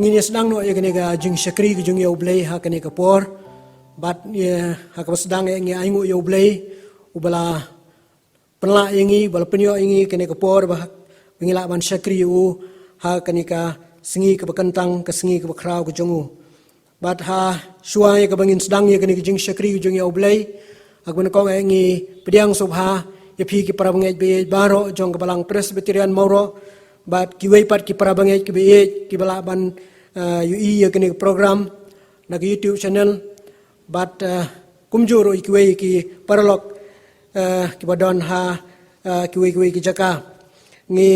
ngini sedang no kene ga jing syakri ku jing yoblay ha kene kapor bat ha ka sedang ngi aingu yoblay ubala penla ingi bala penyo ingi kene kapor ba ngila ban syakri u ha kene ka sengi ka bakantang ka sengi ka bakrau ku jongu bat ha suai ka bangin sedang ye kene jing syakri ku jing yoblay agwen ko ngi pediang subha ye phi ki parabangej be baro jong ka balang presbyterian mauro bat kiway pat ki parabangej ki be ki balaban UI ya kini program na YouTube channel bat kumjuro kiway ki paralok ki badon ha kiway ki jaka ngi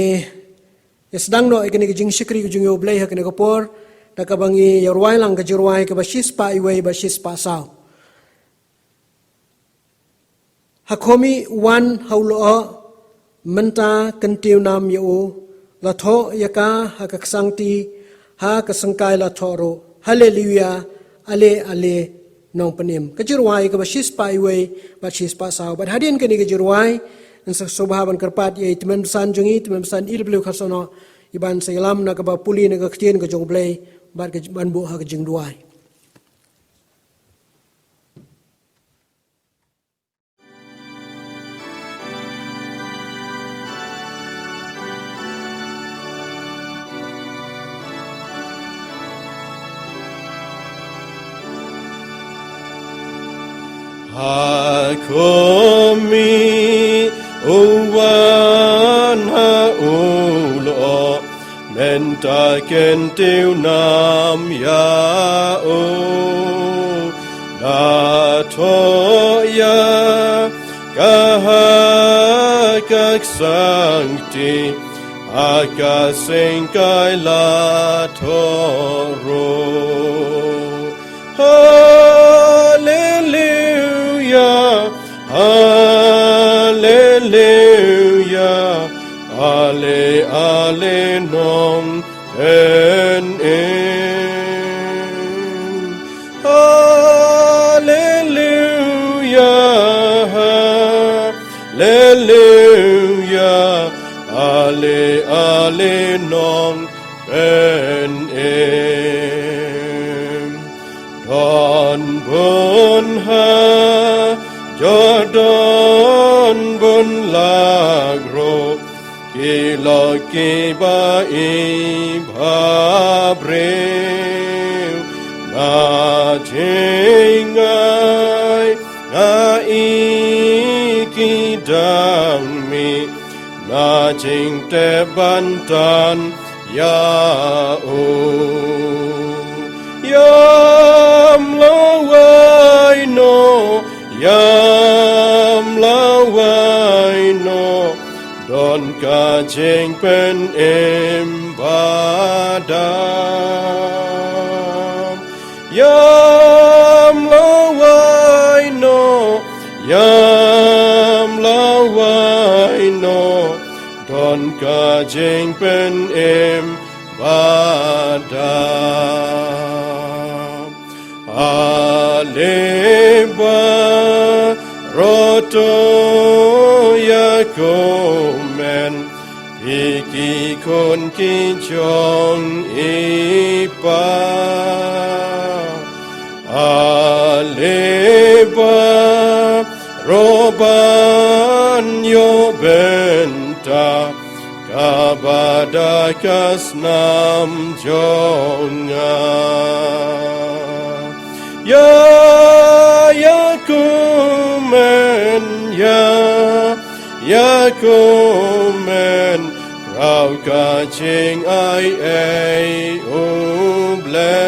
sedang no ikini ki jing syikri ki jing yoblay ha kini kapor da ka bangi yorwai lang ka jirwai ka basis pa iway basis pa saw hakomi wan haulo menta kentiu nam yo la tho yaka ha ka sangti ha kasangkai la thoro hallelujah ale nong panim kajirwai ka basis pa iway basis pa saw but hadin kani kajirwai an sa sobhaban karpat ye timen san jungi timen san ilblu khasono iban selam na ka ba puli na ka ktien ka jongblay bat ka ban bu ha ka jingduai Hakomi uwan haulo menta kentiu nam yao na toya kahakak sangti akasengkai la toro Hallelujah, ale nong en. Hallelujah, hallelujah, ale nong en. Don bun ha Jordan bun lagro kilo kiba ibabreu na jingai na ikidang mi na jing te bantan yao yam lawai no yam lawai no don ka jing pen embadam yam lawai no don ka jing pen embadam aleba roto yakomen iki kon ki jong ipa aleba roban yo benta kabada kasnam jonga Yakumen rau ka ching ai ublay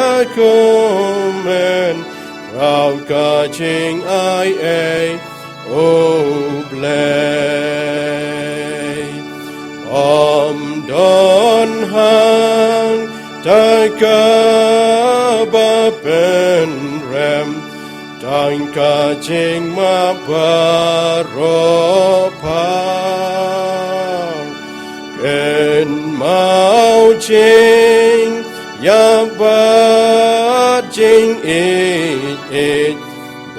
Yakumen rau ka ching ai ublay don hang Takabapen rem Tangka jing ma baropar Ken mau jing ya ba jing it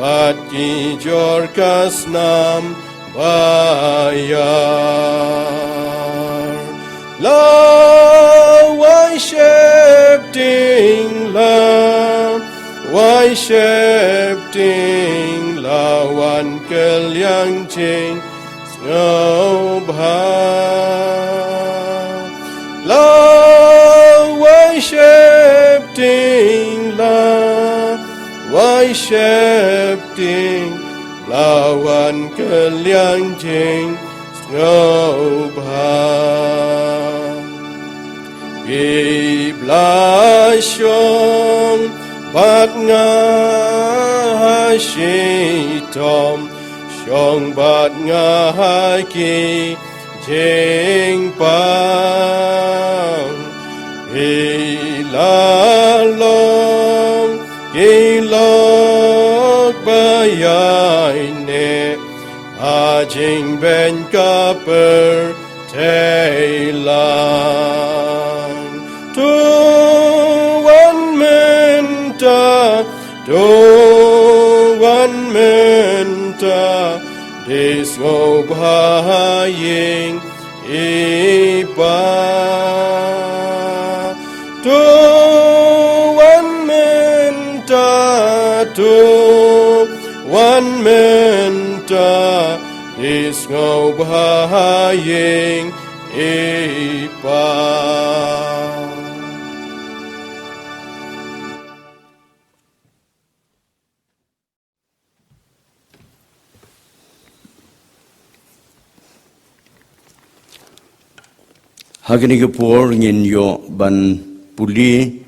bat ki jorkas nam bayar. La wai shepting la, wai shepting la wan kelyang ching snow bha. La wai shepting la, wai shepting la wan kelyang ching snow bha. Iblasyong bat nga shitom, syong bat nga ki jing pang. Ilalong ilog bayay ne, ajing ben kaper tailang. Tuan menta, disgo bahaying iba. Tuan menta, disgo bahaying iba. Hagani ke por ngin yo ban puli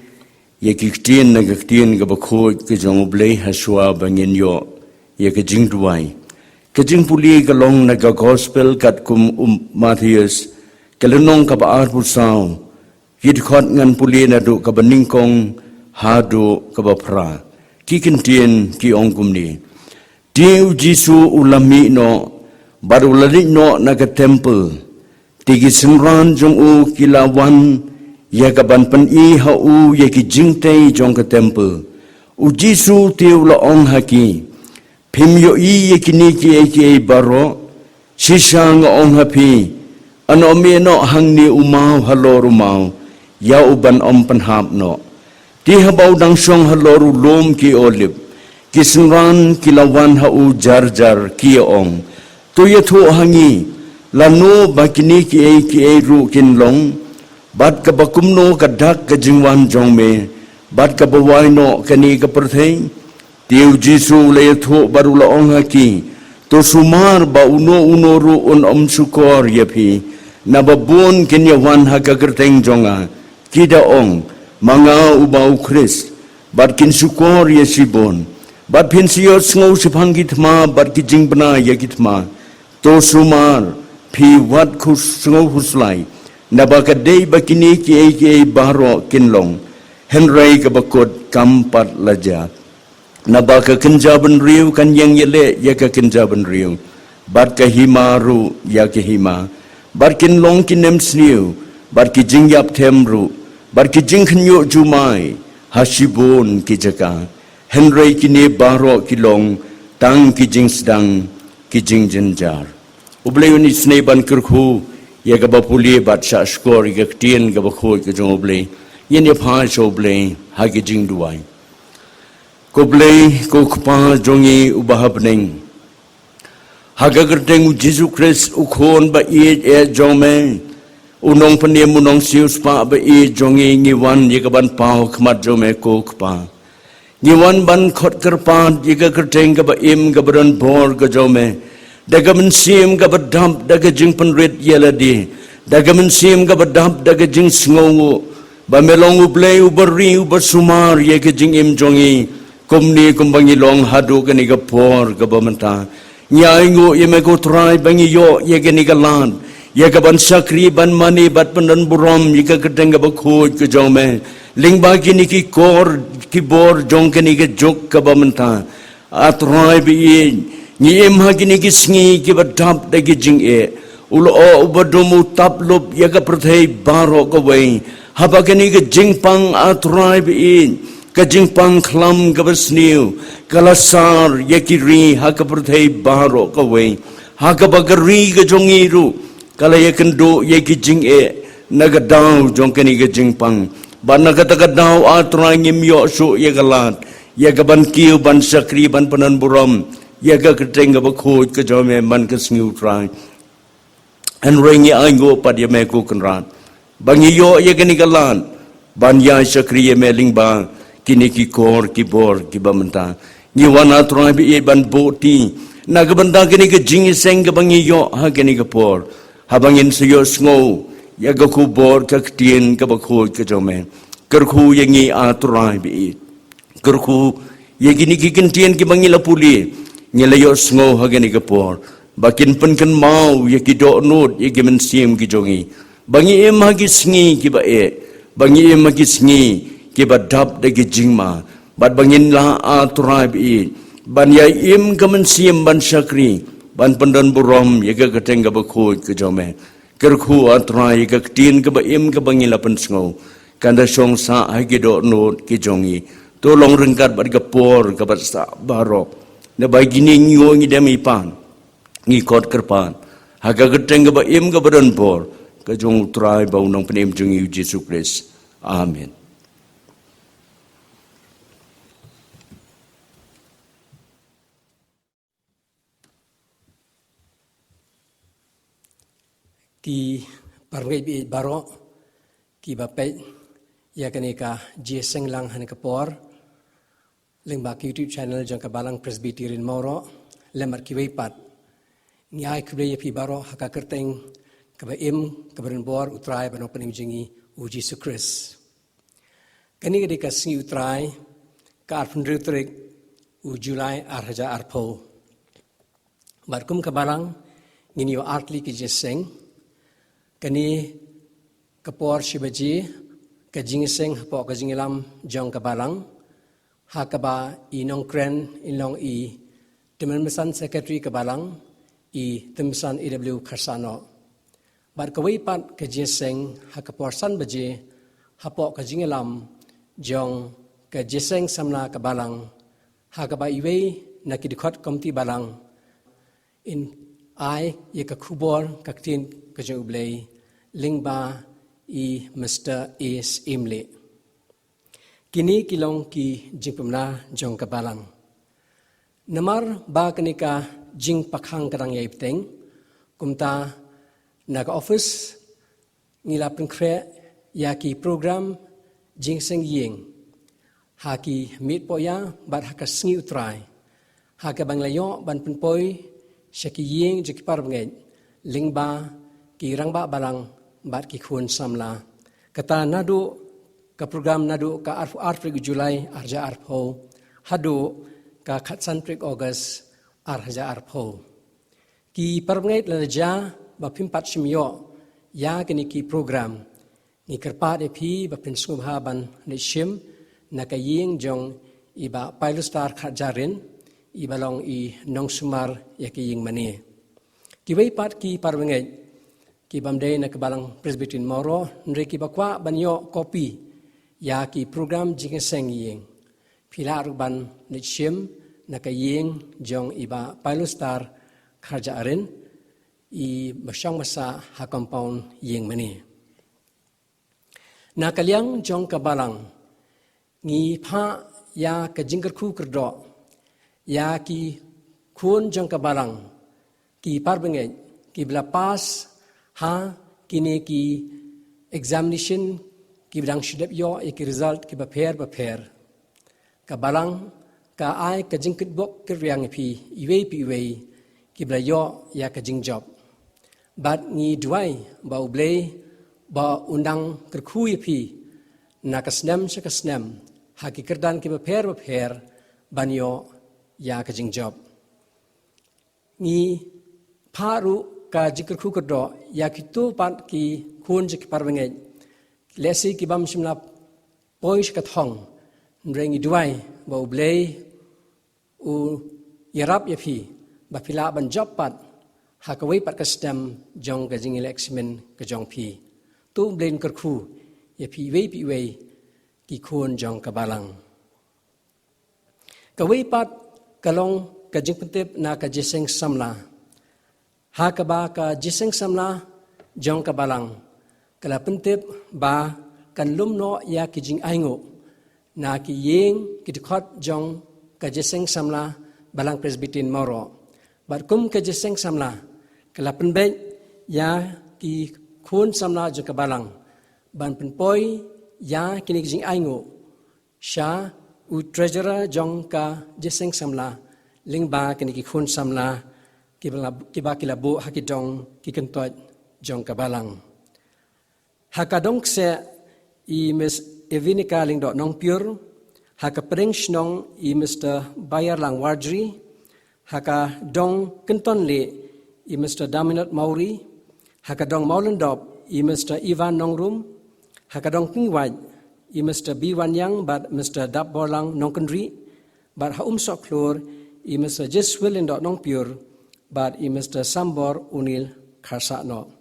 ye kiktien na kiktien ke bakho ke jong blei haswa bangin yo ye ke jing duai ke jing puli ke long na ka gospel kat kum Matthias ke lenong ka ba ar pusau yid khot ngan puli na du ka baning kong ha du ka ba phra ki kintien ki ong kum ni tiu jisu ulami no baru lari no na ka temple tigi simran jong u kilawan ya kaban pan i ha u ya ki jingtei jong ka temple u jisu tiu la ong haki phim yo i ya kini ki baro shisang ong hapi ano me no hang ni umau haloru mau ya uban om pan hap no ti habau dang song haloru lom ki olip ki simran kilawan ha u jar jar ki ong tu ya thu hangi lanu bakini ki ru kin long bat ka bakum no ka dak ka jingwan jong me bat ka bawai no kani ka perthei tiu jisu le tho baru la ong ki to sumar ba uno ru on om sukor yapi na babun kin yawan ha ka kerteng jonga kida ong manga ubau Chris bat kin sukor yesibon bat pin siyo sngo sipang gitma bat ki jingbna yagitma to sumar phi wat khus sngo huslai nabakadei bakini ki baro kinlong henry ka bakot kampat laja nabaka kinjaban riu kan yang yele ya ka kinjaban riu bat ka himaru ya ka hima bat kinlong kinem sniu bat ki jingyap themru bat ki jingkhnyo jumai hasibon ki jaka henry kini baro kilong tang ki jingsdang ki jingjinjar ubleuni sneban kirkhu ya ga bapuli bat sha skor ga tien ga bakho ga joble yen ya pha joble ha gi jing duai ko blei ko khpa jongi ubahabneng ha ga gerteng Jesus Christ u khon ba e jome unong panem unong sius pa ba e jongi ngi wan ye ga ban pau khmat jome ko khpa ngi wan ban khot kerpa ye ga gerteng ga ba im ga bran bor ga jome dagaman sim ga badam daga jing panrit yeladi dagaman sim ga badam daga jing sngongu ba melong ublei ubari ubasumar ye ga jing im jongi kumni kumbangi long hadu ga ni ga por ga bamanta nyai ngo ye me go try bangi yo ye ga ni ga lan ye ga ban sakri ban mani bat panan burom ye ga gedeng ga bakhoj ga jome ling ba ki ni ki kor ki bor jong ga ni ga jok ga bamanta atrai bi ni em ha gini gisngi ki badap da gijing e ulo o ubadumu taplop yaga prathei baro ko wei haba gini ge jingpang atrai bi kajing pangklam kabasniu kalasar yakiri hakaperthai baro kawe hakabagari kajongiru kalayakendo yakijing nagadau jongkani kajing pang banakatagadaw atrangim yo su yagalat yagaban kiu ban sakri ban panan buram yaga keteng bakoj kajome man kasngiu trai an rengi aingo padia meko kenran bangi yo yagani galan ban ya sakri meling bang kini ki kor ki bor ki bamenta ni wana trai bi ban boti nagabanda kini ke jing seng ke bangi yo ha kini ke por habangin suyo sngo yaga ku bor ka ktien ka bakoj ka jome kerku yangi atrai bi kerku yagini ki kentien ki bangi lapuli nyelayo sngo ha kini ke por bakin penken mau yaki do nut yaki mensim ki jongi bangi em hagi sngi ki ba bangi em hagi sngi ki ba dap de ki jingma bat bangin la atrab ban ya im ka mensim ban sakri ban pendan burom yaga keteng ka bakoj ke jome kerku atrai ka tin ka ba em ka bangi la pen sngo kanda song sa hagi do nut ki jongi tolong rengkat bat ka por ka bat sa barok na bagi ni nyo ngi demi pan ngikot kerpan haga geteng ba im ga badan por ka jong trai ba unang penem jeng Yesus Kristus amin. Ki parngai bi baro ki bapai ya kaneka jeseng lang han kapor leng ba YouTube channel jang kabalang Presbyterian Moro lemar ki weipat ngai kublai pi baro haka kerteng kabaim kabaran bor utrai banok panim jingi uji sukris kani gede kasngi utrai ka arpundrutrik u Julai arhaja arpo barkum kabalang ngini artli ki jeseng kani kapor shibaji ka jingiseng hapo ka jingilam jong kabalang hakaba inong kren inong i Teman Secretary kabalang i timsan EW Karsano. Bar kawai pat ke jeseng hakaporsan baje hapo ka jingelam jong ke jeseng samna kabalang hakaba iwe nakidikot komti balang in ai ye ka kubor kaktin ka jublei lingba i Mr. Is Imle. Kini kilong ki jingpumna jong kabalang. Namar ba kanika jing pakhang kadang yaipteng kumta naga office ngilapin kre yaki program jing seng ying haki mit poya bat haka sngi utrai haka banglayo ban penpoi shaki ying jiki parbangai lingba ki rangba balang bat ki khun samla kata nadu ka program nadu ka arfrik Julai arja arpo hadu ka khatsanprik August arhaja arpo ki parbangai lalaja bapimpat simyo ya kini ki program ni kerpat epi bapin sunghaban ni shim nakaying jong iba pilustar khajarin ibalong i nong sumar yakiying mani ki weipat ki parbangai ki bamdei nakabalang Presbyterian Moro nre ki bakwa banyo kopi ya ki program jingeseng ying pila ruban ni shim nakaying jong iba pilustar khajarin i basyang masa ha compound yeng mani na kalyang jong kabalang ngi pha ya ka jingker khu kerdo ya ki khun jong kabalang ki parbengai ki bla pas ha kini ki examination ki bidang shidap yo ki result ki baper kabalang ka ai ka jingkit bok keryang pi iwe ki bla yo ya ka jing job bat ngi duai ba ublei ba undang kerkhui pi na kasnem haki kerdan ki baper banyo ya ka jing job ngi paru ka jikerkhu kerdo ya ki tu pat ki khun jik parbengai lesi ki bam simna poish ka thong nrengi duai ba ublei u yarap ya pi ba pila ban job pat hakawai pat kastem jong ka jing election ka jong pi tu blain kerkhu ya pi wei ki khun jong ka balang Kawipat kalong kajing pentip na kajiseng samla. Hakaba ka jiseng samla jong kabalang. Kala pentip ba kan lumno ya kijing aingo na kiyeng kitikot jong kajiseng samla balang presbitin moro. Bat kum kajiseng samla kala penbek ya ki kun samla jong kabalang. Ban penpoi ya kini kijing aingo. Sya u treasurer jong ka jiseng samla lingba kini ki kun samla kiba kilabu hakidong kikentoj jong kabalang. Hakadong se i Miss Evinika lingdo nong pure, haka pring snong i Mr. Bayar lang Wardri, haka dong kenton le i Mr. Daminat Mauri, haka dong Maulendop i Mr. Ivan Nongrum, haka dong Pingwaj i Mr. B1 Yang bat Mr. Dap Borlang Nongkendri, bat ha sok klur i Mr. Jeswil lingdo nong pure, bat i Mr. Sambor Unil Karsakno.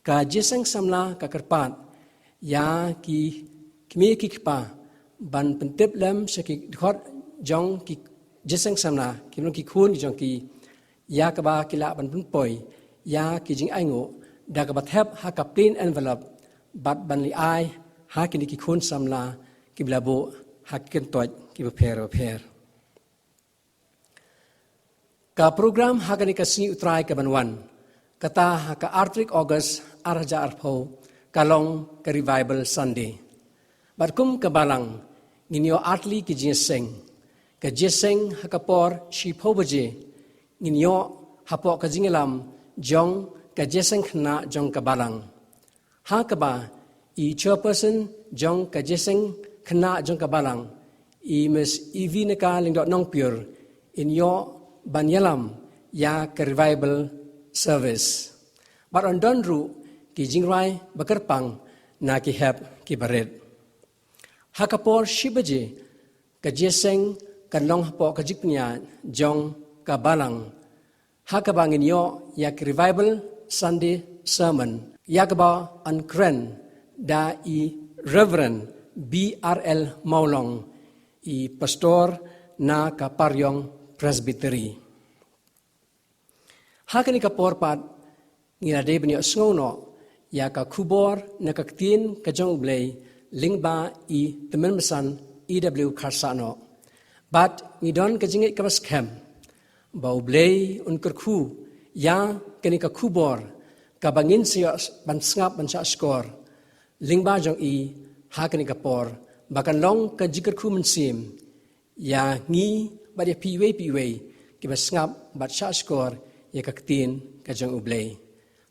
Ka jeseng samla ka kerpat ya ki kimi ki kpa ban pentip lem seki khot jong ki jeseng samla ki non ki khun jong ki ya ka ba ki la ban poi ya ki jing aingo da ka bat hep ha ka plain envelope bat ban li ai ha ki ni ki khun samla ki blabo ha ken toj ki per ka program ha ka ni ka si utrai ka banwan kata ha ka artrik August arja arpho kalong ka revival Sunday. Batkum kabalang nginyo atli ki jeseng ka jeseng hakapor shipobaje nginyo hapo ka jingelam jong ka jeseng khna jong kabalang. Hakaba i chairperson jong ka jeseng khna jong kabalang i Miss Evinika lingdot nong pure inyo banyalam ya ka revival service. Baron donru ki jingrai bakerpang na ki hep ki baret. Hakapor shibaje ka jeseng kan long hapo ka jiknya jong ka balang. Hakabangin yo yak revival Sunday sermon. Yakaba an kren da i Reverend BRL Maulong i pastor na ka paryong presbytery. Hakani kapor pat nginade benyo sngono ya ka kubor na kaktin ka jong ublay lingba i temenmesan EW Karsano. Bat ngidon ka jingit kabas kem ba ublay un kerku ya kani ka kubor ka bangin siyo ban sngap ban sa skor lingba jong i hakani kapor bakan long ka jikerku mensim ya ngi ba de piwe ki ba sngap bat sa skor ya kaktin ka jong ublay.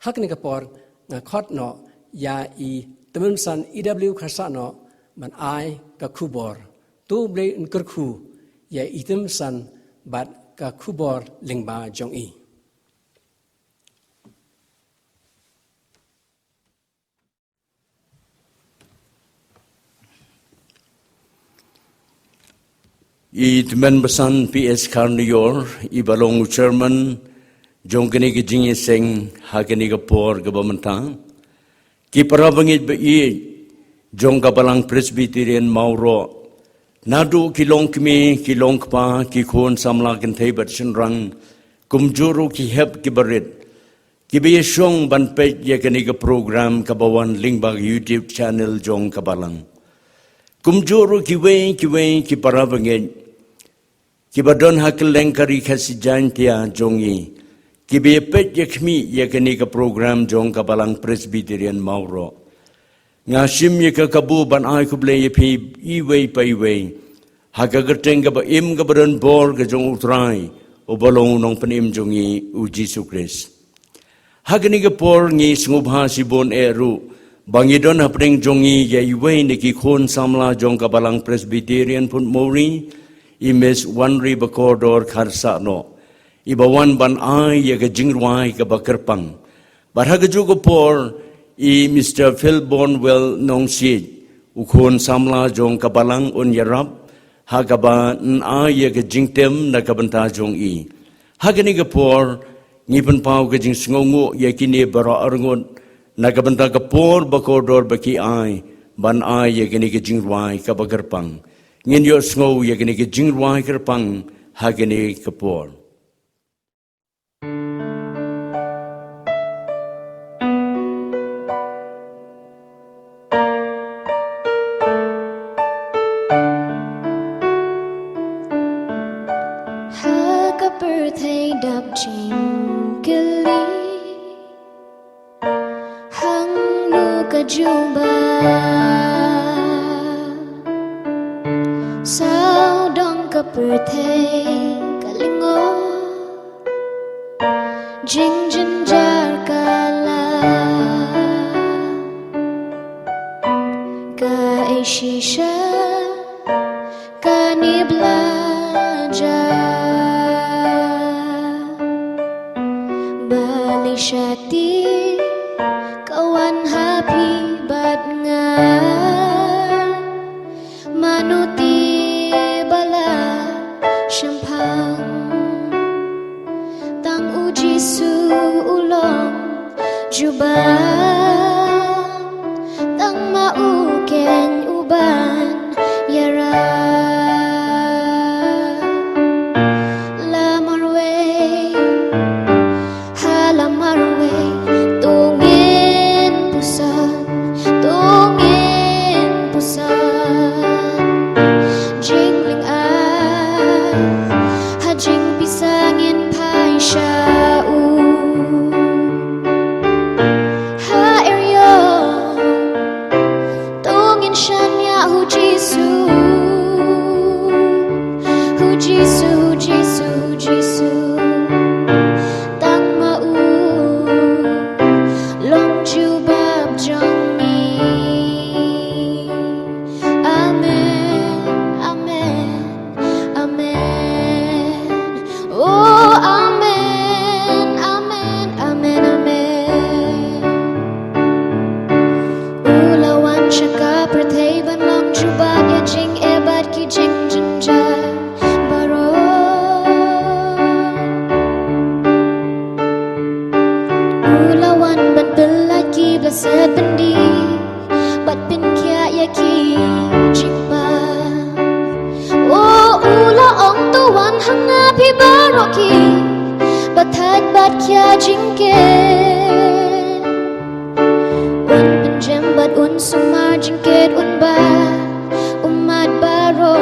Hakni kapor nga khot no ya i temensan EW Karsano man ai ka kubor tu ble in kerku ya i temensan bat ka kubor lingba jong i. I teman besan PS Karnior i balong chairman jong kini ke jingi seng ha kini ke por ke bamantang ki para bangit ba i jong ka balang Presbyterian Mauro nadu kilong kimi kilong pa ki khon samla kan thai bat senrang kumjuru ki heb ki barit ki be shong ban pe ye kini ke program ka bawan lingba YouTube channel jong ka balang kumjuru ki we ki para bangit ki badon hakeleng kari khasijan tia jongi kibe pet yakmi yakani ka program jong ka balang Presbyterian Mauro nga sim ye ka kabu ban ai kuble ye phi i wei pai wei ha ka gerteng ka ba im ka badan bor ka jong utrai o balong nong panim jong i u Jesus Christ ha gani ka por ngi sngubha si bon eru bangidon hapring jong i ye i wei ni ki khon samla jong ka balang Presbyterian pun mori i mes wanri bakodor kharsa no ibawan ban ai ya ka jingwai ka bakerpang barhaga jugo por i Mr. Phil Bonwell nong si ukhon samla jong ka balang on yarap ha ka ba ai ya ka jingtem na ka banta jong i ha gani ka por ngipan pau ka jing sngongo ya kini bara arngon na ka banta ka por bakodor baki ai ban ai ya gani ka jingwai ka bakerpang ngin yo sngo ya gani ka jingwai kerpang hagani kapor. Hakaperthai dap jingkali hang luka juba sao dong kaperthai kalingo jing jinjar kala ka ishisha ka niblaja Balishati kawan happy bat nga manuti bala syampang tang uji su ulong jubang tang mauken uban yara Blessed bendi, but bin kia yaki jingba. Oh, ula ong tuan hangapi baroki, but had bat kia jingke. Un bin jem but un sumar jingket un ba, umad baro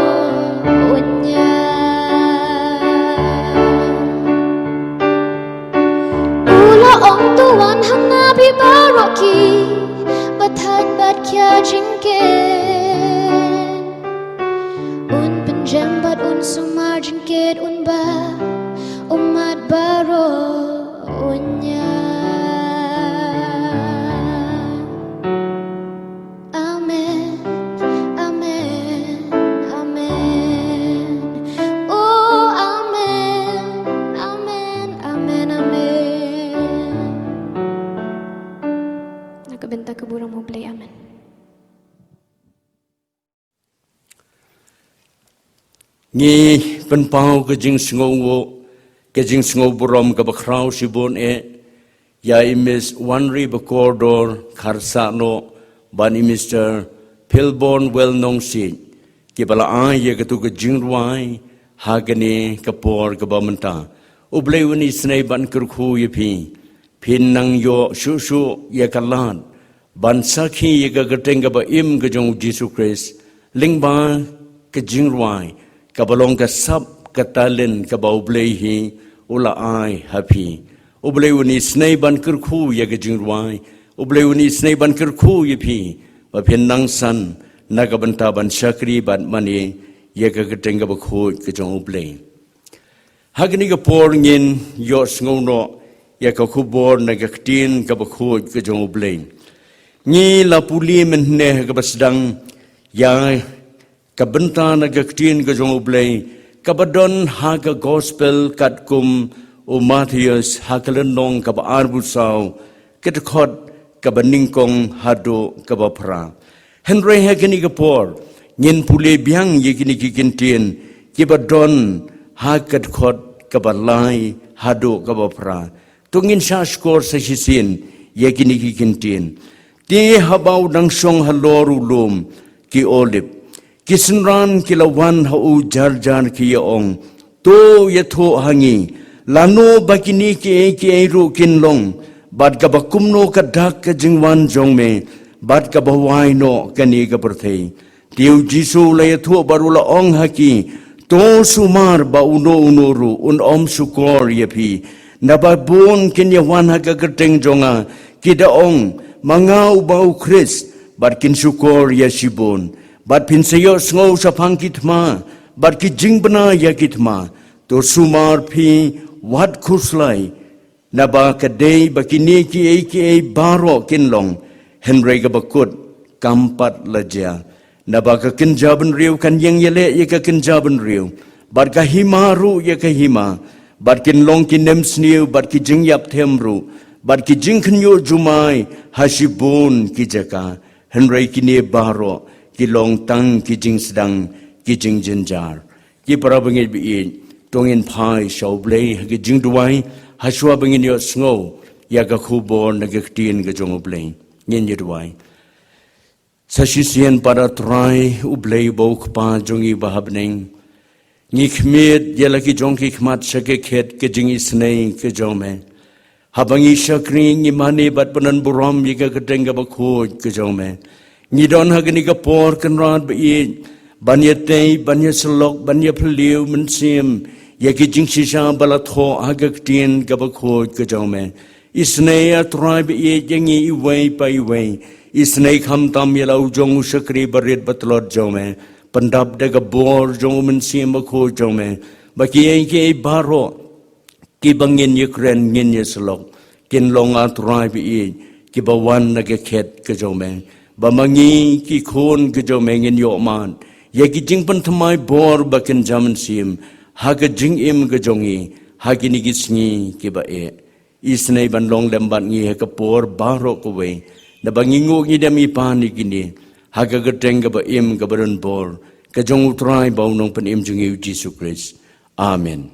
unya. Ula ong tuan hangapi baroki, bathat bat kya jingke. Un pinjam bat un sumar jingket un ba, umat baro unya. Amen, amen, amen. Oh, amen, amen, amen, amen. Nakabenta ka burang mo play, amen. Ngi penpau ke jing sngau borom ke bakrau sibon ya imis wanri bakordor kharsa no ban Mr. Pilborn well nong si ke bala ye ke tu ke jing ruai hagani kapor ke bamenta ublei wani snai ban kurkhu ye pin nang yo shu ye kalan ban sakhi ye ga gateng ba im ke jong Jesus Christ lingba ke jing ruai kabalong ka sab katalin kabaublay hi ula ay happy ublay uni snay ban kurku ya gajingruay ublay uni snay ban kurku yipi bapin nang san nagabanta ban syakri ban mani ya gagateng bakhu kajong ublay hagni ka por ngin yo sngono ya ka khubor nagaktin kabakhu kajong ublay ni lapuli menne kabasdang ya kabenta nagaktin kajong ublay kabadon haga gospel katkum o Matthias hakalenong kaba arbusaw kitkot kaba ningkong hado kaba pra Henry hagani kapor ngin pule biang yekini kikintin kibadon hakatkot kaba lai hado kaba pra tungin shashkor sa hisin yekini kikintin ti habaw dang song haloru lum ki olip Kisenran kilawan hau jar ki yaong to yatho hangi lano bakini ki ru kin long bad ka bakumno ka dak ka jingwan jong me bad ka bawai no kani ka perthei tiu jisu la yatho barula ong haki to sumar ba uno ru un om sukor yapi nababon kin yawan haka kerteng jonga kida ong mangau bau Chris bad kin sukor yasibon bad pinsayo sngo sa pangkitma bad ki jingbana yakitma to sumar phi wat khuslai naba kadei bakini ki baro kinlong henry ga bakut kampat laja naba ka kinjaban riu kan yang yele ye ka kinjaban riu bad ka himaru ye ka hima bad kinlong kinem sniu bad ki jingyap themru bad ki jingkhnyo jumai hasibun ki jaka henry kini baro kilong tang ki jing sedang ki jing jinjar ki para bengi bi tongin pai shau blei hagi jing duai haswa bengin yo sngo ya ga khubor na ga tin ga jong blei nyen ye duai sasisian para trai u blei bok pa jongi bahabneng ni khmet ya la ki jong ki khmat sake khet ke jing isnei ke jome habangi shakri ni mani bat panan buram ye ga gedeng ga bakhoj ke jome ni don hagni ga por kan rat bi banyate banya selok banya phliu men sim yaki jingshisha balatho agaktin gabakho kajome isne atribe ye jengi iwei pai wei isne kham tam yelau jong sakri barit batlot jome pandap de gabor jong men sim bakho jome baki ye baro ki bangin yekren ngin yeslok kin long atribe ye ki bawan na khet kajome bamangi ki khon kajome ngin yo man yaki jingpan thamai bor bakin jaman sim haga jing im ga jongi hagi ni gisngi ki ba e isnei ban long lembat ngi ha kapor baro ko we na bangi ngo ngi demi pa ni gini haga ga teng ga ba im ga baron bor ka jong utrai ba nong pan im jungi Jesus Christ amen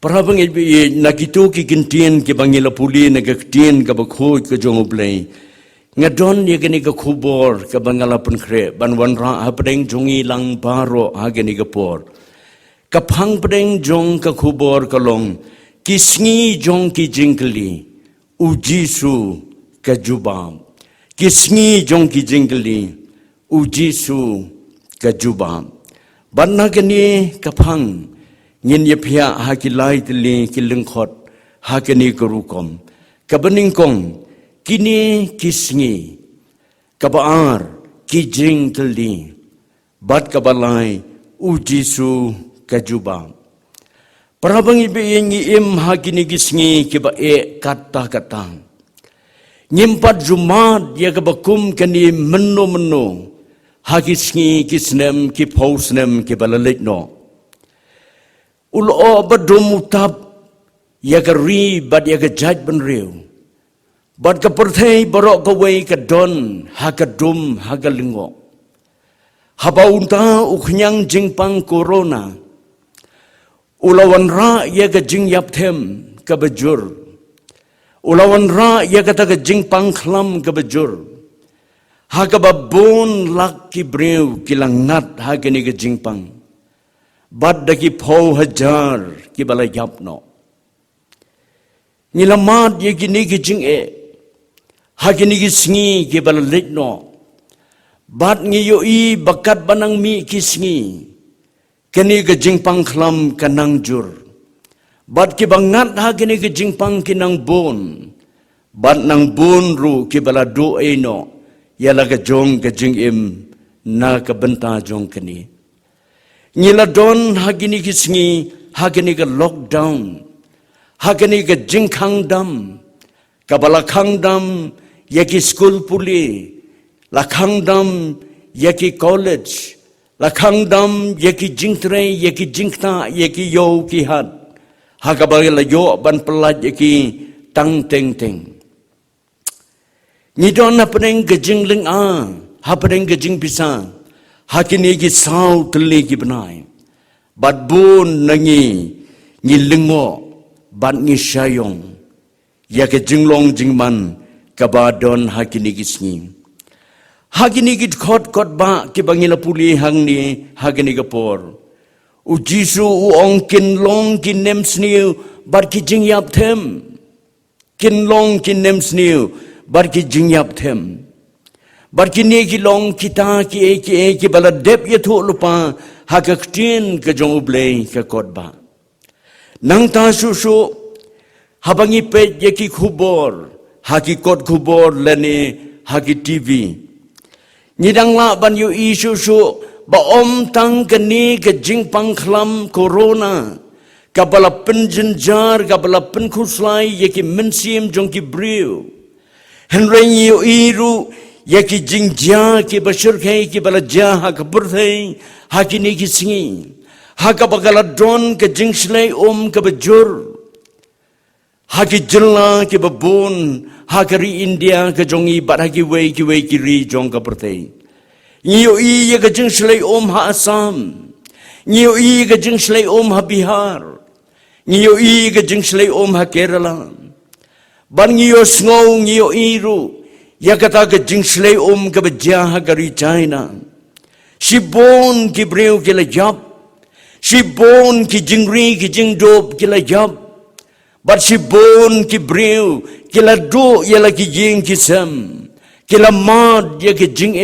parabang ibi nakito ki kintien ki bangi la puli na ga tien ga ba khoj ka jong blei ngadon ye gani ga khubor ka bangala pun khre ban wan ra hapdeng jongi lang baro hagi ni ga por kapang pedeng jong ka khubor kalong kisngi jong ki jingkli ujisu ka jubam kisngi jong ki jingkli ujisu ka jubam banna gani kapang ngin ye phia ha ki lai tli ki lingkhot ha kani karukom kabaning kong kini kisngi kabaar ki jingkli bat kabalai ujisu kajubam parabang ibi im hagini gisngi kiba kata nyimpat jumat ya kabakum kani meno hagisngi kisnem ki pausnem ki balalikno ulo badum utab ya kari bad ya kajaj benriu bad kaperthei barok kawai kadon hakadum hagalingo habaunta uknyang jingpang corona ulawan ra ya ga jing yap them ka bajur ulawan ra ya ga ta ga jing pang khlam ka bajur ha ka babon lak ki breu ki langat ha ga ni ga jing pang bad da ki phau hajar ki bala yap no nilamat ye ki ni gi jing ha ga ni gi sngi ki bala lit no bad ngi yo i bakat banang mi ki sngi kini ke jingpang khlam kanang jur bad ki bangat ha kini ke jingpang kinang bon bad nang bon ru ki bala do eno yala ka jong ke jing im na ka benta jong kini ngila don ha kini ki sngi ha kini ke lockdown ha kini ke jingkhang dam ka bala khang dam yaki school puli la khang dam yaki college lakhang dam yaki jingtre yaki jingta yaki yo ki hat hakabai la yo ban pelat yaki tang teng teng ni don na peneng gejing ling a ha peneng gejing bisa hakini ki sau tli ki benai bat bun nangi ni lingo bat ni shayong yaki jinglong jingman kabadon hakini ki sing hagini git khot ba ki bangila puli hang ni hagini gapor U Jisu u ong kin long kin nem sniu bar ki jing yap them. Kin long kin nem sniu bar ki jing yap them. Bar ki ne ki long kita ki bala dep ye thu lupa ha ka tin ka jong ublei ka kot ba. Nang ta su habangi pet ye ki khubor ha ki kot khubor lene ha ki TV. Nyidang la ban yu isu ba om tang ka ni ka jing pang khlam corona ka bala penjenjar ka bala penkuslai ye ki mensim jong ki briu. Henry yu iru ye ki jing ja ki bashur khai ki bala ja ha ka burthai ha ki ni ki singi. Ha ka bagala don ka jing slay ka bajur. Ha ki jilla ki babun ha ka ri India ka jongi bat ha ki wei ki ri jong ka burthai. Ngiyo iya ka jing slay ha Assam. Ngiyo iya ka jing slay ha Bihar. Ngiyo iya ka jing slay ha Kerala. Ban ngiyo sngow ngiyo iru. Ya kata ka jing slay ka bajaha ka ri China. Sibon ki breu ki la jab. Sibon ki jingri ki jing dob ki la jab. But sibon ki breu ki la do ya la ki jing ki sam. Ki la mad ya ki jing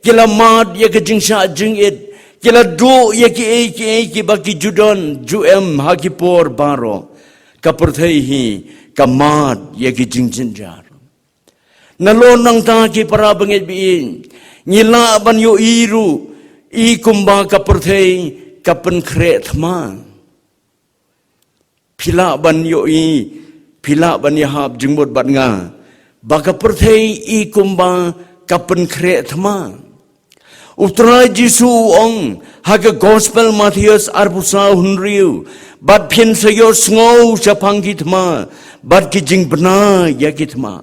Kila mad ya ke jing sha jing it. Kila do ya ki baki judan juem haki por baro. Kapurthai hi kamad ya ki jing jinjar. Nalon nang ta ki para bangit biin. Ngila ban yo iru. I kumba kapurthai kapen kret ma. Pila ban yo pila ban ya hab jingbot bat nga. Baka purthai I kumba kapen kret ma. Utrai Jisu ong haga gospel Matthias arbusa hunriu bat phin sayo sngow sa pangitma bat kijing bna yakitma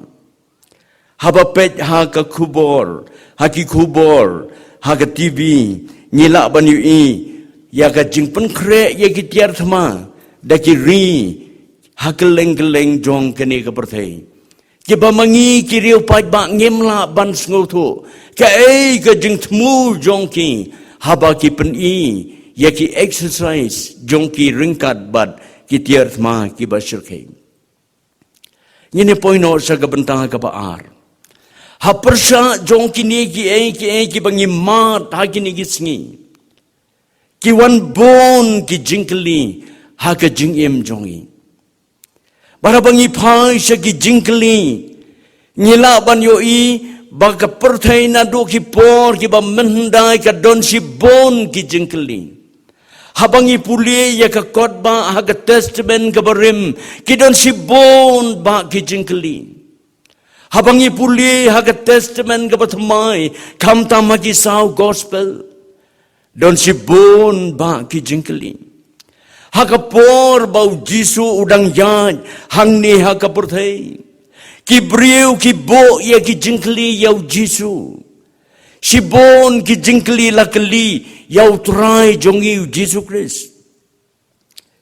haba pet haga kubor haki kubor haga TV nila banyu yaga jing pen kre yakitiar thma daki ri hakeleng jong kene ka perthai Kiba mangi kiriu paj ba ngemla ban sngoto ka ka jing thmu jongki haba ki pen ya ki exercise jongki ringkat bat ki tiar thma ki basir khe Ngine poino sa gabanta ka baar ha persha jongki ni ki bangi mat ha ki ni gisngi ki wan bon ki jingkli ha ka jing em jongi Barabangi pai segi jingkli Nila ban yo Baka perthai na do ki por Ki ba mendai ka don si bon ki jingkli Habangi puli ya ka kotba Haga testament ka barim Ki don si bon ba ki jingkli Habangi puli haga testament ka bathamai Kam tamaki saw gospel Don si bon ba ki jingkli Hakapor bau Jisu udang yan hang ni hakapurthai ki briu ki bo ya ki jingkli yau Jisu si bon ki jingkli lakli yau trai jongi Jisu Christ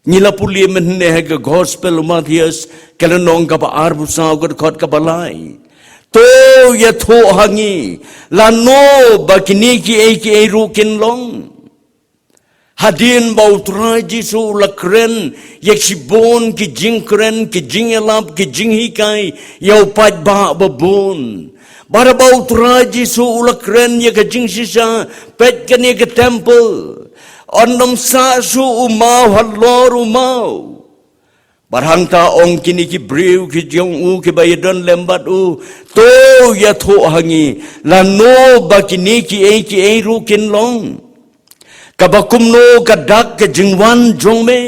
nila puli menne haga gospel Matthias kalanong ka ba arbusa got khot ka balai to ya tho hangi la no bakini ki rukin long Hadin bau trai Jisu lakren yak sibon ki jingkren ki jingelap ki jinghikai yau pat ba babon bara bau trai Jisu lakren yak jingsisa pet kani ke temple onnom sa su umau halor umau barhangta ong kini ki briu ki jong u ki bayadon lembat u to ya tho hangi la no bakini ki rukin long Kabakumno kadak ke jingwan jongme.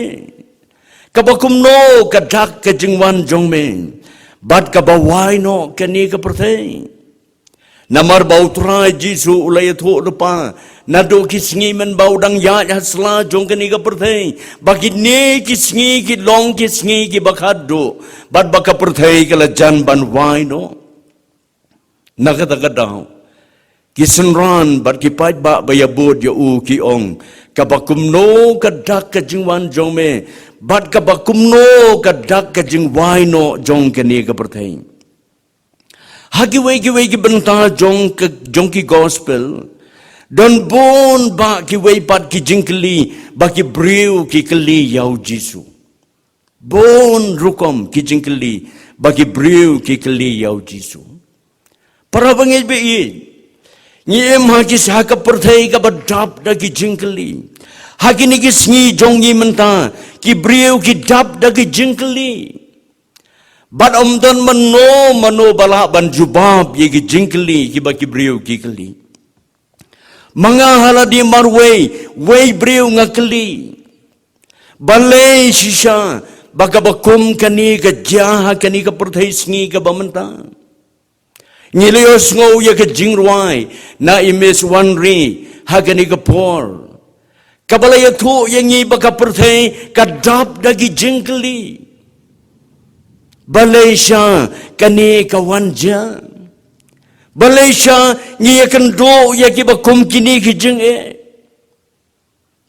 Kabakumno kadak ke jingwan jongme. Bat kabawai no kani ke perthai. Namar bau trai Jisu ulai tho lupa. Nado kisngi men bau dang ya hasla jong kani ke perthai. Bagi ne kisngi ki long kisngi ki bakado. Bat baka perthai kala jan ban wai no. Nakata Kisenran bat kipat ba bayabod ya ki ong kabakumno kadak ka jingwan jongme bat kabakumno kadak ka jingwai no jong kani ka perthai hagi wei ki benta jong ki gospel Don bon ba ki weipat ki jingkeli ba ki briu ki keli yau Jisu. Bon rukom ki jingkeli ba ki briu ki keli yau Jisu. Para bangil be i. Ni em ha ki sa ka perthai ka badap da ki jingkeli. Ha ki ni ki sngi jong ni menta ki briu ki dap da ki jingkeli. Bat om don mano bala ban jubab ye ki jingkeli ki ba ki briu ki keli. Mga haladi marway, way briu nga keli. Balay sisa, baka bakum kani ka jaha kani ka perthai sngi ka bamanta. Ngilios ngo ya ka jingruay, na imes wanri, ha kani ka por. Kabalaya tu yang ngi baka perthai ka dap dagi jingkeli. Balay siya kani ka wanja. Malaysia ni akan do ya ki bakum kini ki jeng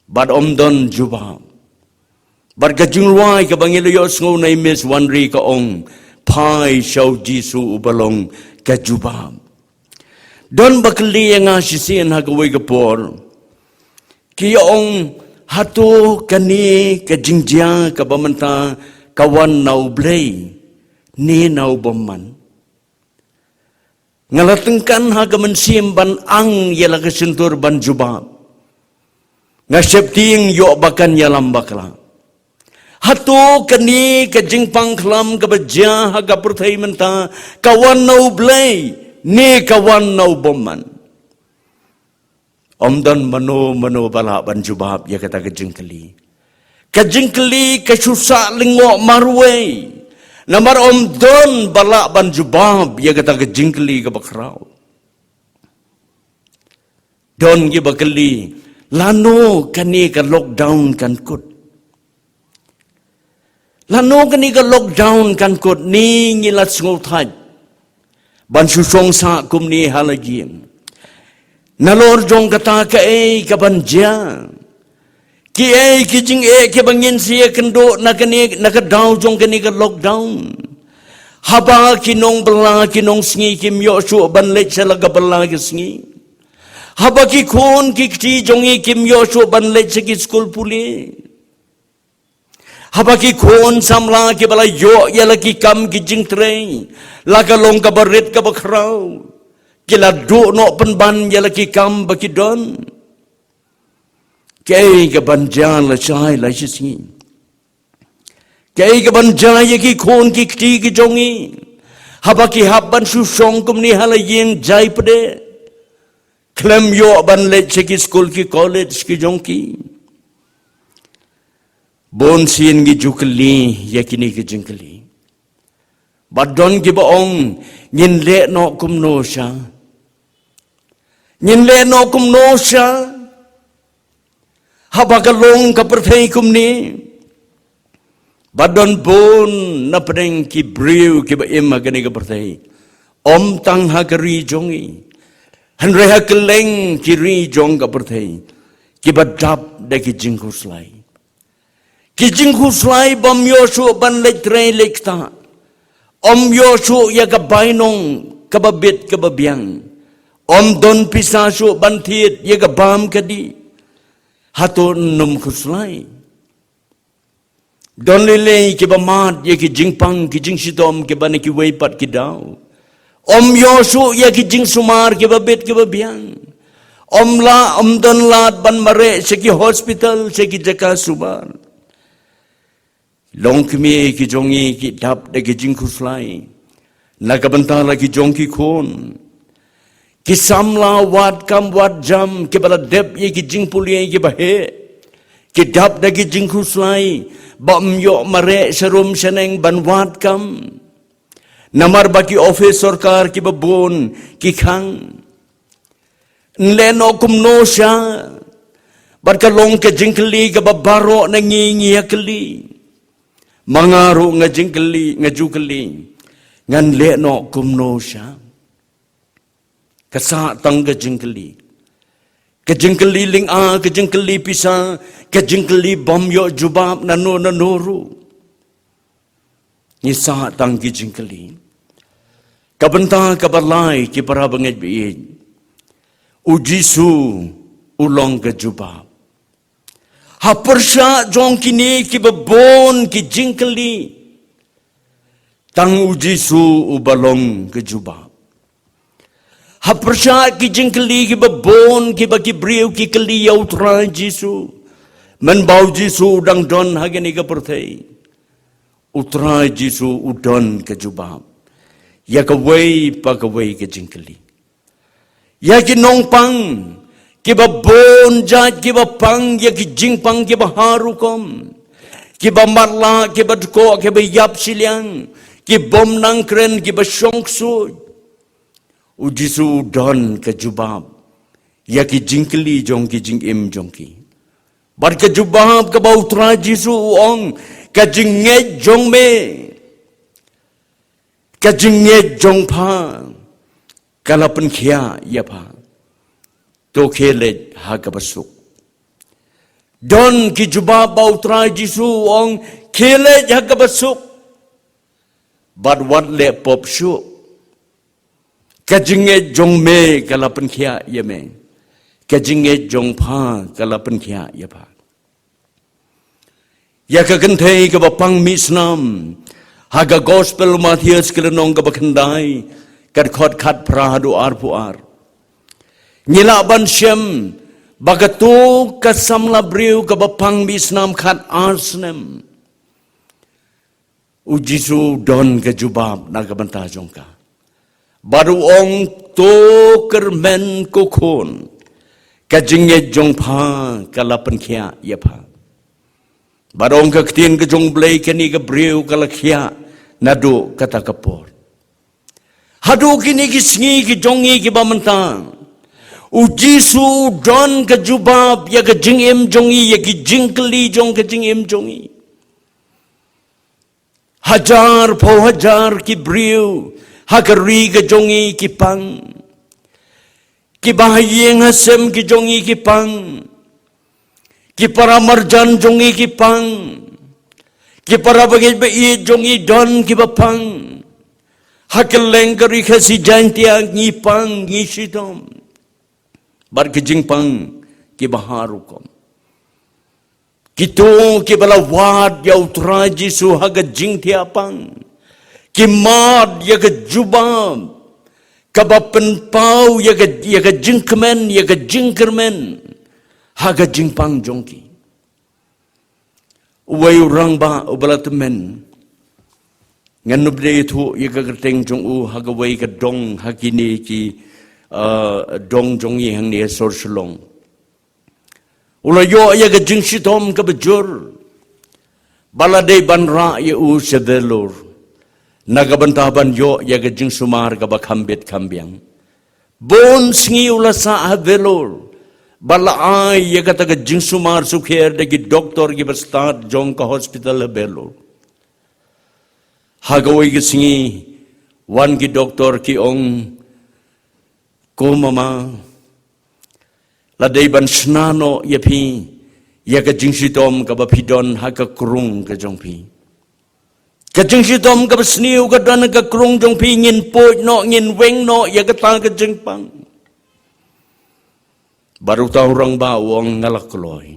bad om don juba bad ka jeng ruai ka bangilo yos ngo na imes wanri ka ong pai shau Jisu ubalong ka juba don bakli nga sisian ha ka wai ka por ki ong hatu kani ka jingjia ka bamanta kawan nau blay ni nau baman ngalatengkan ha ka mensim ban ang yala ka sentur ban jubab nga septing yo bakan yalam bakla hatu kani ka jingpang klam ka bajya ha ka perthai menta kawan nau blay ni kawan nau boman omdan mano bala ban jubab ya kata ka jingkeli ka susah lingo marway Namar om don balak ban jubab ya kata ke jingkeli ke bakrau. Don ki bakeli lano kani ke lockdown kan kut. Lano kani ke lockdown kan kut ni ngilat ngotai. Ban susong sa kum ni halagim. Nalor jong kata ke banja. Ki jing ki bangin siya kendo na daw jong kani ka lockdown. Haba kinong bala kinong sngi kim Yosua banlet sa laga bala ki sngi. Haba ki kon ki kti jong kim Yosua banlet sa ki school puli. Haba ki kon samla ki bala yo yala ki kam ki jing train. Laga long ka barit ka bakraw. Kila do no penban yala ki kam baki don. Kay ka banja la chai la sisi. Kay ka banja ya ki khon ki kti ki jongi. Haba ki habban susong kum ni halayeng jai pade. Klem yo ban le ki school ki college ki jongki. Bon sin gi jukli ya kini ki jingkli. Badon ki baong ngin le no kum no sha. Ngin le no kum no sha. Haba kalong kaperthai kum ni badon bon na pedeng ki briu ki ba im agani kaperthai om tang ha kari jongi hanre ha keleng ki ri jong kaperthai ki badap de ki jingkus lai bom Yosua ban lek tre lek ta om Yosua ya ka bainong kababit kababiang om don pisasu ban thiet ya ka bam kadi Hato num kuslai. Don lele ki bamat ye ki jingpang ki jingsitom ki bani ki weipat ki daw. Om Yosu ye ki jing sumar ki babet ki babiang. Om don lat ban mare se ki hospital se ki jaka subar. Long kmi ki jongi ki dap de ki jing kuslai. Nakabantala ki jong ki khon. Ki samla wat kam wat jam ki bala dep ye ki jing pulie ki bahe ki dap da ki jing khuslai bam yo mare serum seneng ban wat kam namar baki office sarkar ki babon ki khang nleno kum no sha barkalong ke jingkli ka babaro na ngingi yakli mangaro nga jingkli nga jukli ngan leno kum no sha Kasa tang kejingkeli ling a kejingkeli pisa kejingkeli bom yo jubab nanoru ni sa tang kejingkeli kabenta kabalai ki para banget bi Ujisu ulong ke jubab. Hapersha jong kini ki babon ki jingkeli. Tang ujisu ubalong ke jubab. Hapersha ki jingkeli ki babon ki bagi briu ki keli yautra Jisu. Menbau Jisu udang don hagani ke pertai. Utra Jisu udon ke jubab. Ya kawai pa kawai ke jingkeli. Ya ki nongpang. Kiba bon jat kiba pang ya ki jingpang kiba harukom kiba marla kiba dko kiba yap siliang kibom nang kren kiba shongsu ujisu don ke jubab ya ki jingkeli jong ki jing im jong ki bar ke jubab ke bautra jisu ong ke jinge jong me ke jinge jong pa kalapan khia ya pa to khelej hagabasuk. Don ki jubab bautra Jisu ong khelej hagabasuk. But what le pop shu. Kajinge jong me kalapan khia yeme. Kajinge jong pa kalapan khia yapa. Ya kagantay kabapang misnam. Haga gospel Matthias kelenong kabakandai. Kadkhot khat prahadu arpuar. Nyilaban syem bagatu kasamla briu kabapang bisnam khat arsnem ujisu don ke jubab nagabanta jongka baru ong to kermen kokon kajinge jongpa kalapan khia yapa baru ong kaktin ke jong blai keni ke briu kalakhia nadu kata kapor hadu kini kisngi ki jongi ki bamantang Ujisu don ke jubab ya ke jingim jongi ya ke jingkeli jong ke jingim jongi. Hajar po hajar ki briu hakari ke jongi ki pang. Ki bahayeng hasem ki jongi ki pang. Ki para marjan jongi ki pang. Ki para bagay bai jongi don ki bapang. Hakeleng kari kasi jantiang ni pang ni sidom. Bar ke jingpang ki baharukom. Kito ki balawad ya utra Jisu haga jing tiapang. Ki mad ya ke jubab. Kabapen pau ya ke jingkemen ya ke jingkermen. Haga jingpang jongki. Uway urang ba ubalatemen. Nganub de itu ya ke kerteng jong u haga way ke dong hakini ki dong jongi hang ni sor shlong ula yo ya ga jing shitom ka bejur balade banra ya u sevelur nagabantaban yo ya ga jing sumar ka bakhambet kambyang bon sngi ula sa velur bala ai ya ga ta ga jing sumar sukher de gi doktor gi bastat jong ka hospital velur hagawai gi sngi wan gi doktor ki ong ko mama ladai ban snano yapi ya ka jingsitom ka bapidon ha ka krung ka jongpi ka jingsitom ka basniu ka dan ka krung jongpi ngin po no ngin weng no ya ka ta ka jingpang baru tahu orang ba wong ngalakloy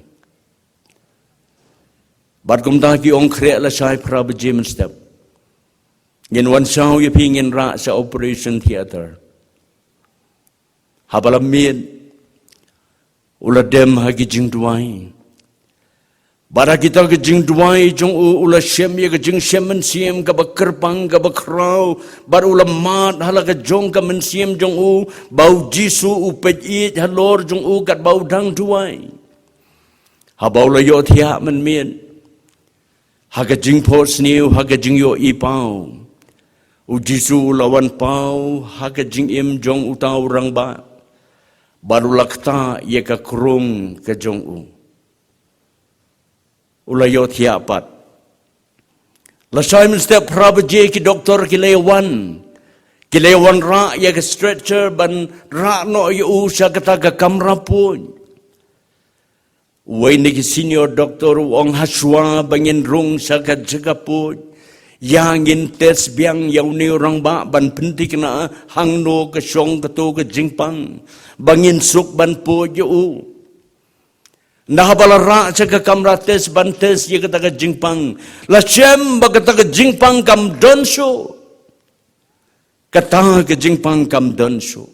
bad kum ta ki ong khre la sai pra bjim step ngin wan sao yapi ngin ra sa operation theater habalamien ula dem hagi jing duai bara kita ke jing duai jong ula shem ye ke jing shemen siem ka bakerpang ka bakrau bar ula mat hala ka jong ka men siem jong u bau Jisu u pet it halor jong u kat bau dang duai habau la yo thia men mien haga jing po sniu haga jing yo i pau u Jisu lawan pau haga jing im jong utau rang ba baru lakta ye ka krung ke jong u ulayo thiapat la Simon step prabaje ki doktor ki lewan ra ye ka stretcher ban ra no ye u sa kata ka kamra pun wai ni ki senior doktor ong haswa bangin rung sa ka jaga pun yang in tes biang yau ni orang ba ban pentik na hang no ke syong ke tu ke jingpang bangin suk ban po ju nah balara cha ke kamra tes ban tes ye kata ke jingpang la chem ba kata ke jingpang kam don sho kata ke jingpang kam don sho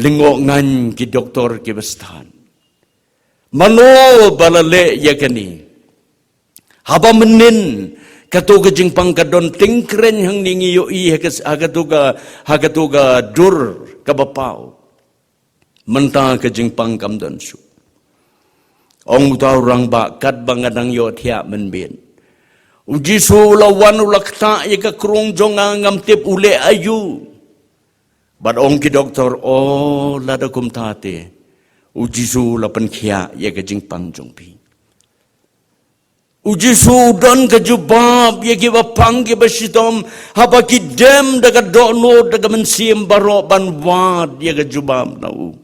lingok ngan ki doktor ki bestan mano balale ye kani haba menin katu ke jingpang kadon tingkren hang ningi yo i hagatu ga dur ka bapau menta ke jingpang kam don su ong tau rang ba kat bangadang yo thia men bin uji su lawan ulakta ye ka krung jonga ngam tip ule ayu bad ong ki doktor o lada kum tate uji su lapan khia ye ka jingpang jongpi uji sudan ke jubab ye ki bapang ki basitom haba ki dem daga dono daga mensim baro ban wad ye ke jubab nau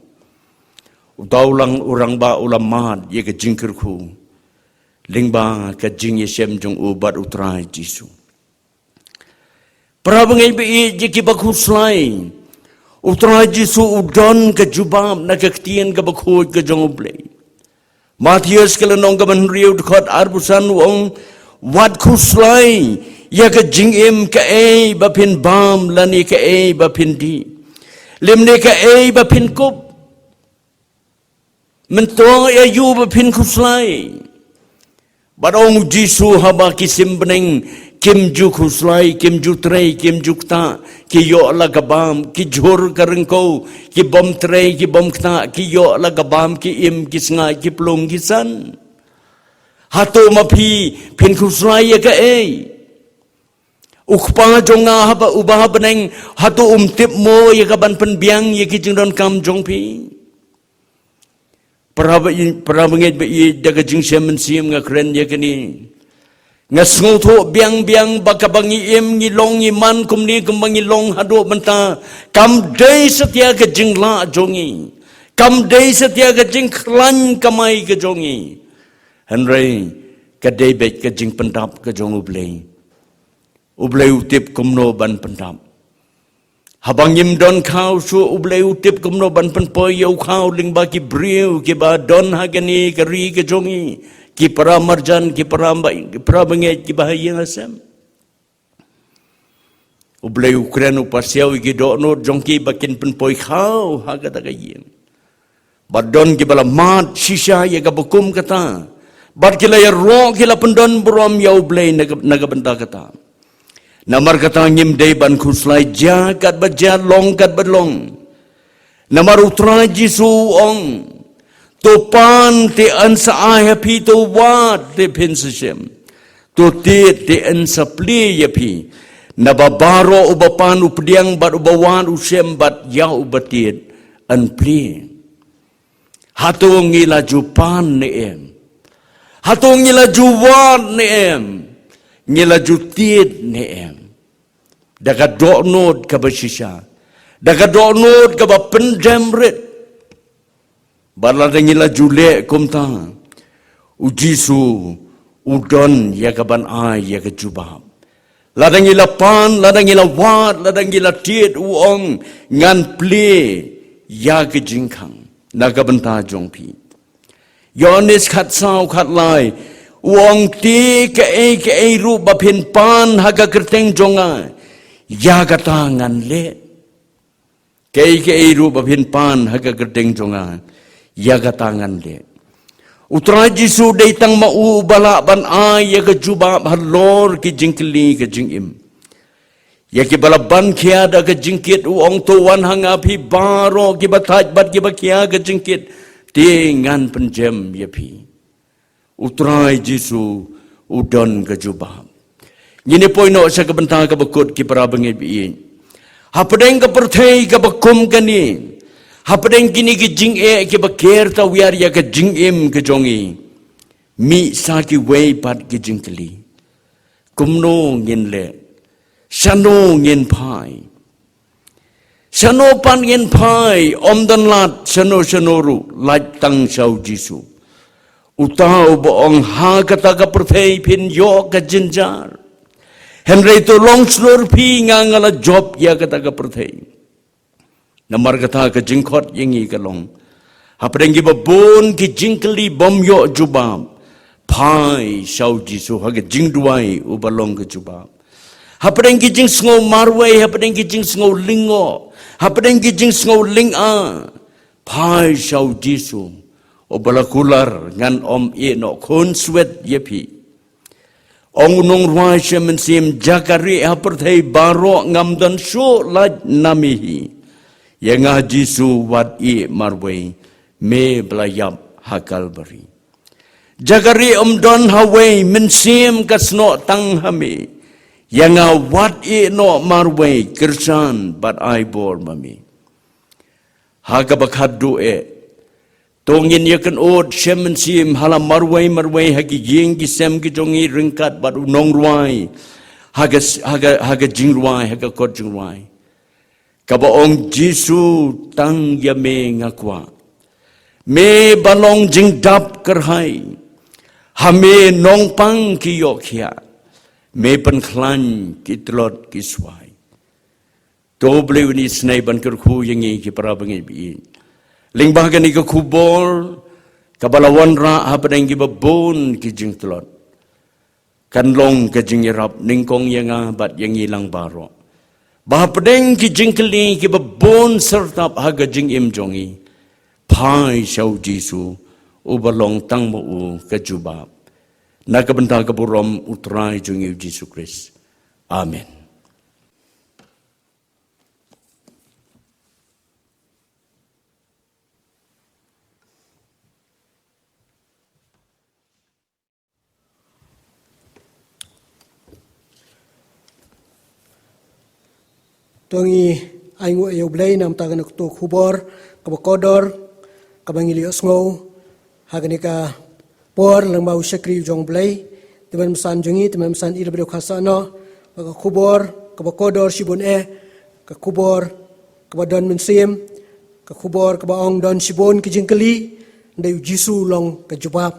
udaulang orang ba ulama ye ke jingkirku lingba ke jing ye sem jong ubat utrai jisu prabangai bi ye ki bakuslai utrai jisu udon ke jubab na ke tien ke bakhoj ke jong ublei Matius kalau nong kaman riu dekat arbusan wong wat kuslai ya ke jingim ke bapin bam lani ke bapin di limne ke bapin kup mentong ya yu bapin kuslai badong jisu haba kisim bening kim ju kuslai kim ju trei kim ju kta ki yo la gabam ki jhur karengko ki bom trei ki bom kta ki yo la gabam ki im ki sngai ki plong ki san hato mapi pin kuslai ya ka ukpa jonga haba ubah beneng hato tip mo ya ka ban pen biang ya ki jingdon kam jong pi para bengit be daga jing semen sim nga kren ya kini ngasngu tho biang bakabangi im ngilong iman kumni kumbangi long hado menta kam dei setia ke jingla jongi kam dei setia ke jing klan kamai ke jongi henry ke dei bet ke jing pendap ke jong ublei utip kumno ban pendap habang im don kau su ublei utip kumno ban pen poi yau kau ling ba ki briu ki ba don hagani ke ri ke jongi ki para marjan ki para benget ki bahaya ngasam ublei ukren upasiau ki do no jongki bakin pen poi khau haga daga yin badon ki bala mat shisha ya ga bukum kata bad ki la ya ro ki la pendon brom ya ublei naga benda kata namar kata ngim dei ban khuslai jagat baja long kat badlong namar utra jisu ong Topan te ansa aya pi to wat te pinsem to te ansa pli ya pi nababaro ubapan updiang bat ubawan usem bat ya ubatit an pli hato ngila jupan ne em hato ngila juwat ne em ngila jutit ne em daga donod ka basisha daga donod ka ba pendemret Baladangila jule kumta ujisu udon ya kaban ai ya kejubab ladangila pan ladangila wat ladangila tiet uong ngan ple ya kejingkang naga benta jongpi yonis khat sau khat lai uong ti ke ru bapin pan haga kerteng jonga ya kata ngan le ke ru bapin pan haga kerteng jonga yaga tangan le utra jisu deitang mau bala ban ai yaga jubab halor ki jingkli ke jingim yaki bala ban kia da ke jingkit uong to wan hanga pi baro ki bataj bat ki bakia ke jingkit tingan penjem yapi utra jisu udon ke jubab ngini poino sa ke bentang ke bekut ki para bengi bi hapadeng ke perthei ke bekum kani hapadeng kini ke jing ke baker ta wiar ya ke jing ke jongi mi sa ki wei pat ke jing kli kumno ngin le shano ngin pai shano pan ngin pai om dan lat shano ru lat tang sau jisu utau boong ha kata ka perthei pin yo ka jinjar Henry to long slur pi ngangala job ya kata ka perthei. Namar kata ka jingkot yengi ka long. Haprenggi babon ki jingkeli bom yo jubab. Pai shau jisu haga jingduai ubalong ka jubab. Haprenggi jing sngo marway, haprenggi jing sngo lingo. Haprenggi jing sngo linga. Pai shau jisu ubalakular ngan om no kon swet yepi. Ong nong rwai shemen sim jakari haperthei baro ngamdan sho laj namihi. Yang jisu wat marway me belayap hakal beri. Jagari don haway mensim kasno tang hami. Yang wat no marway kersan bat I bor mami. Haga bakat doe. Tongin yakan od shem mensim halam marway hagi yeng gisem gijongi ringkat bat unong ruai. Haga jing ruai haga kot jing ruai. Kabaong Jisu tang yame ngakwa. Me balong jingdap kerhai. Hame nong pang kiyok ya. Me penklan kitlot kiswai. Doble uni snai ban kerku yengi ki para bangi bi. Ling bahagan ika kubol. Kabalawan ra hapadang ki babon ki jingtlot. Kanlong ka jingirap ningkong yenga bat yengi lang baro. Bahapedeng ki jingkeli ki babon serta haga jing im jongi. Pai shau Jisu ubalong tang mo u kajubab. Nakabenta kaburom utray jongi Jisu Christ. Amen. Tongi aingu ayo blay nam tagan to khubor kabakodor kabangili osngo haganika por lambau shakri jong blay teman san jongi teman san ilbro khasano baga khubor kabakodor shibun ka khubor kabadon mensim ka khubor kabaong don shibun kijingkeli ndai Jisu long ka jubab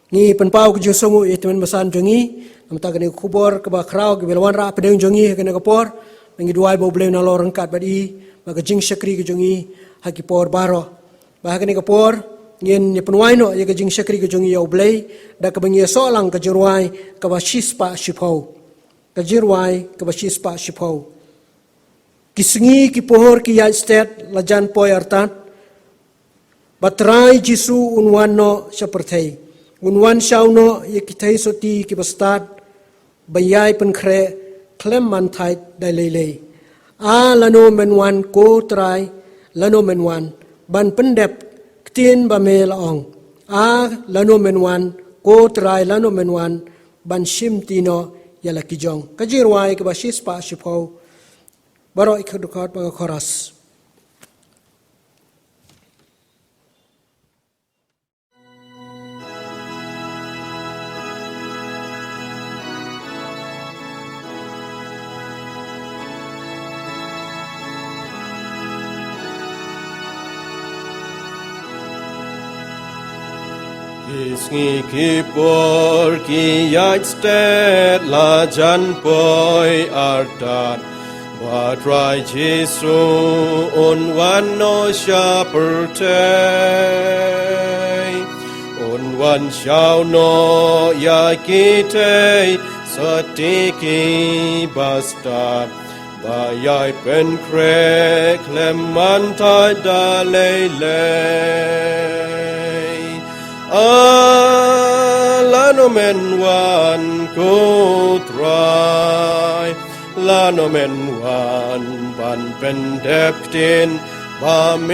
ngi penpau ka josongu teman masan jongi nam tagan khubor kabakrau gebelwan ra pedeng jongi haganika por Mengi duai bau bleu na lorong kat badi maka jing syakri ke jongi haki por baro bahkan ni ke por ngin ni penuai no ya ke jing syakri ke jongi ya blei da ke bengi solang ke jirwai ke basispa shipau ke jirwai ke basispa shipau kisingi ki pohor ki ya state lajan poi artan batrai Jisu unwan no seperti unwan sauno ya kitai soti ki bastad bayai penkre klem mantai dalele lano menwan ko trai lano menwan ban pendep ktien ba me laong lano menwan ko trai lano menwan ban shim tino yala kijong kajirwai ke basis pa shipau baro ikadukat ba koras Kisngi kipor ki yaitstet la jan poi artat Batrai Jisu unwan no shaperte Unwan shao no yakite satiki bastat Bayai pen kre klemantai dalele Lano menwan kutrai Lano menwan ban pendeptin pamelaon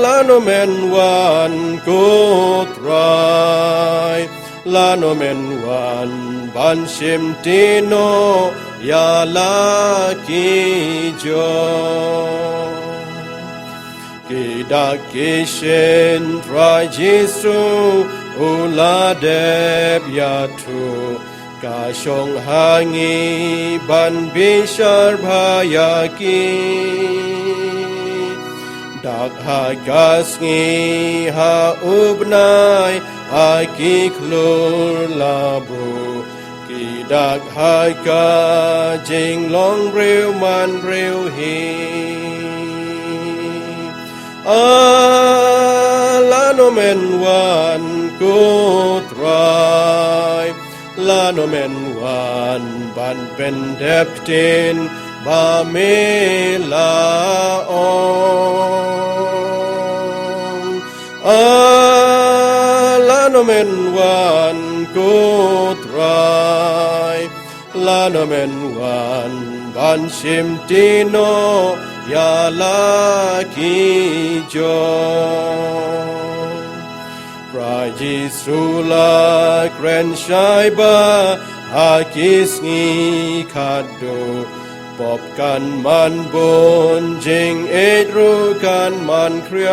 Lano menwan kutrai Lano menwan ban shimtino ya laki jo Kidak kishin try Jisu uladeb yatu Kashong hangi ban bishar bhayaki Dak hagasngi ha ubnai aki klur labu Kidak haga jing long breu man breu hi Lano men wan kutrai Lano men wan ban pendeptin ba me laong Lano men wan kutrai Lano men wan ban simtino ya laki jong Prajisula kren shaiba hakis ngi kado Pop kan man bon jing edru kan man kriat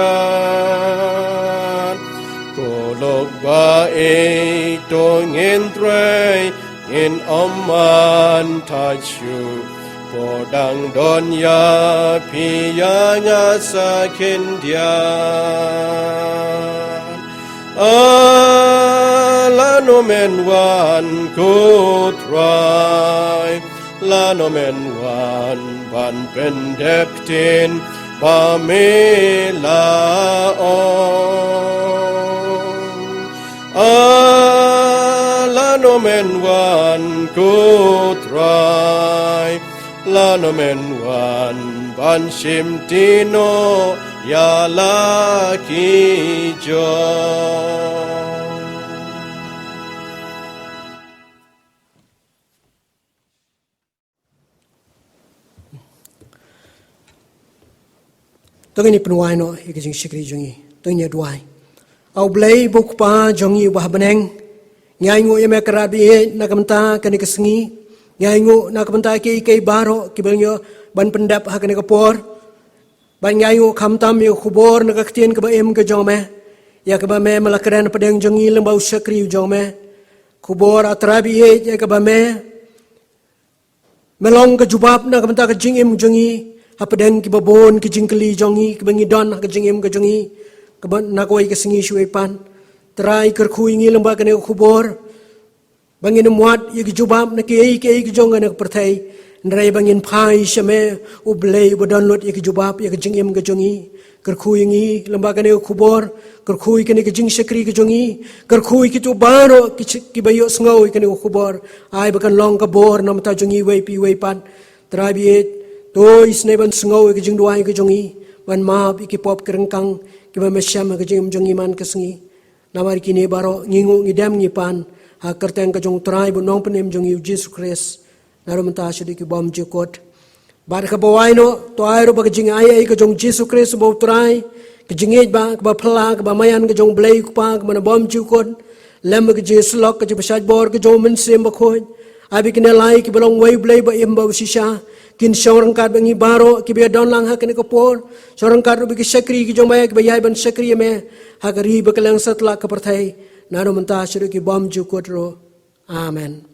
Kolok ba e to ngin trei ngin oman tachu Podang donya piyanya sakin dian Lano men wan kutrai Lano men wan ban pendeptin ba me laong Lano men wan kutrai Lano men wan ban simtino ya laki jong Tong ini penuai no ikijing sikri jungi tong ini duai au blai buk pa jongi bah beneng nyai ngu yeme karabi na kamta kani kesengi nyai ngu na kamta ke baro kibelnyo ban pendap ha kani kapor ban nyai ngu kamtam yo kubor na kaktien ke baem ke jome ya ke bame malakran pedeng jongi lembau sikri jome kubor atrabi ya ke bame melong ke jubab na kamta ke jingim jongi Hapadeng kibabon kijingkeli jongi kibangidon kijingim kejongi keban nakoi kesengi shuepan terai kerkhui ngi lembah kene kubor bangin muat ye kijubab na kei kijonga na pertai ndrai bangin pai shame ublei bodonlot ye kijubab ye kijingim kejongi kerkhui ngi lembah kene kubor kerkhui kene kijing sekri kejongi kerkhui kitu baro kibayo sngau kene kubor ai bakan long kabor nam ta jongi weipan terai biet Toi sneban sengau ke jing duai ke jongi ban maap iki pop kerengkang ke ba mesyam ke jing jongi man ke sengi namar kini baro ngingu ngidam ngipan ha kerteng ke jong trai bu nong penem jongi Jesus Christ narum ta shudi ki bom jukot bar ka bawai no to airo ba ke jing ai ke jong Jesus Christ bo trai ke jing ba ke ba phla ke ba mayan ke jong blai ku pa ke man bom jukot lem ke Jesus lok ke besaj bor ke jong men sem ba khoj abi kene lai ke belong wai blai ba im ba shisha kin seorang kat bengi baro ki be don lang ha kene kopor seorang kat bi sakri ki jomaya ki bayai ban sakri me ha kari bakalang satla ka perthai naro manta shiru ki bom ju kotro amen